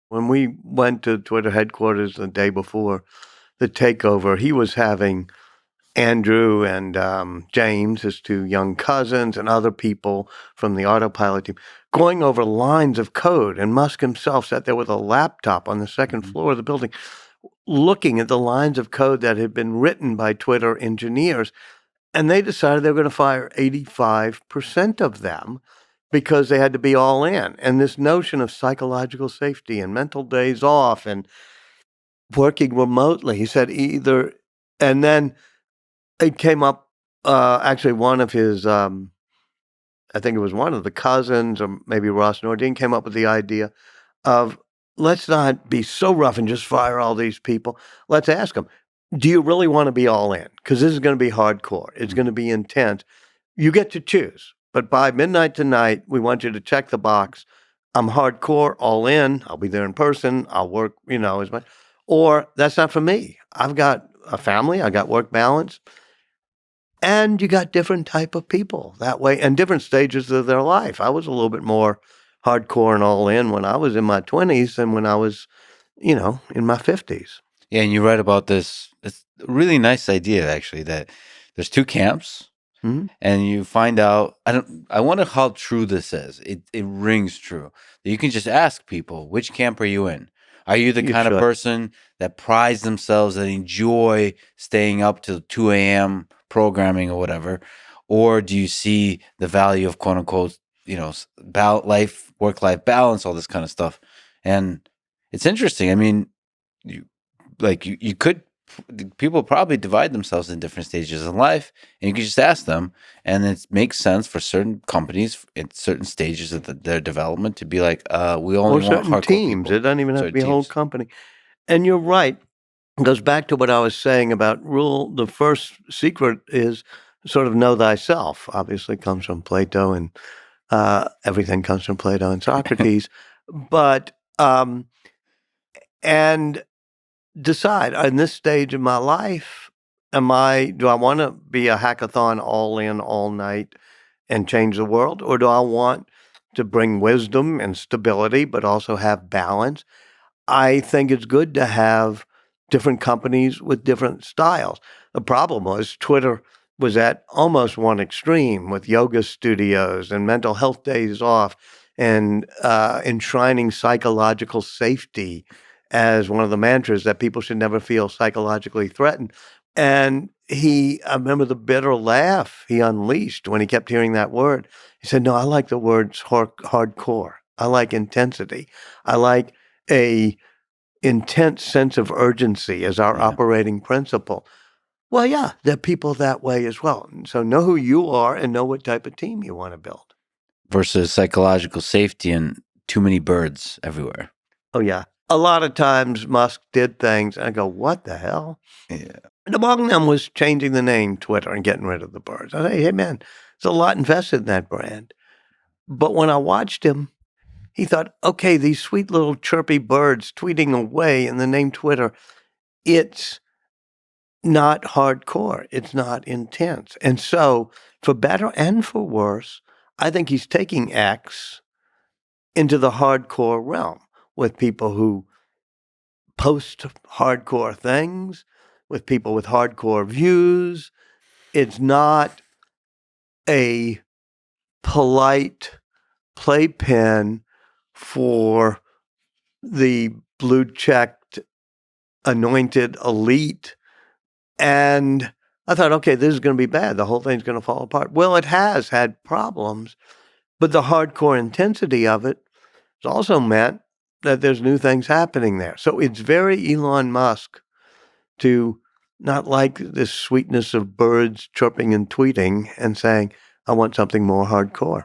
When we went to Twitter headquarters the day before the takeover, he was having Andrew and James, his two young cousins, and other people from the autopilot team going over lines of code. And Musk himself sat there with a laptop on the second floor of the building, looking at the lines of code that had been written by Twitter engineers. And they decided they were going to fire 85% of them because they had to be all in. And this notion of psychological safety and mental days off and working remotely, he said either, and then it came up, actually one of his, I think it was one of the cousins or maybe Ross Nordine came up with the idea of let's not be so rough and just fire all these people. Let's ask them, do you really want to be all in? Because this is going to be hardcore. It's going to be intense. You get to choose. But by midnight tonight, we want you to check the box. I'm hardcore, all in. I'll be there in person. I'll work, as much. Or that's not for me. I've got a family. I got work balance. And you got different type of people that way and different stages of their life. I was a little bit more hardcore and all in when I was in my 20s than when I was, in my 50s. Yeah, and you write about this. It's a really nice idea, actually, that there's two camps, and you find out. I wonder how true this is. It rings true. You can just ask people, which camp are you in? Are you the kind of person that prides themselves and enjoy staying up till 2 a.m. programming or whatever, or do you see the value of quote unquote, work-life balance, all this kind of stuff? And it's interesting. I mean, you could, people probably divide themselves in different stages of life, and you can just ask them, and it makes sense for certain companies in certain stages of their development to be like, we only want hardcore teams. people. It doesn't even have to be a whole company. And you're right. It goes back to what I was saying about rule. The first secret is sort of know thyself. Obviously comes from Plato, and everything comes from Plato and Socrates. But and decide in this stage of my life, do I want to be a hackathon all in all night and change the world? Or do I want to bring wisdom and stability, but also have balance? I think it's good to have different companies with different styles. The problem was Twitter was at almost one extreme with yoga studios and mental health days off and enshrining psychological safety as one of the mantras that people should never feel psychologically threatened. And I remember the bitter laugh he unleashed when he kept hearing that word. He said, no, I like the words hardcore. I like intensity. I like a intense sense of urgency as our operating principle. Well, yeah, there are people that way as well. So know who you are and know what type of team you want to build. Versus psychological safety and too many birds everywhere. Oh, yeah. A lot of times Musk did things, and I go, what the hell? Yeah. And among them was changing the name Twitter and getting rid of the birds. I say, hey, man, there's a lot invested in that brand. But when I watched him, he thought, okay, these sweet little chirpy birds tweeting away in the name Twitter, it's not hardcore. It's not intense. And so, for better and for worse, I think he's taking X into the hardcore realm with people who post hardcore things, with people with hardcore views. It's not a polite playpen for the blue-checked, anointed elite. And I thought, okay, this is going to be bad. The whole thing's going to fall apart. Well, it has had problems, but the hardcore intensity of it has also meant that there's new things happening there. So it's very Elon Musk to not like this sweetness of birds chirping and tweeting and saying, I want something more hardcore.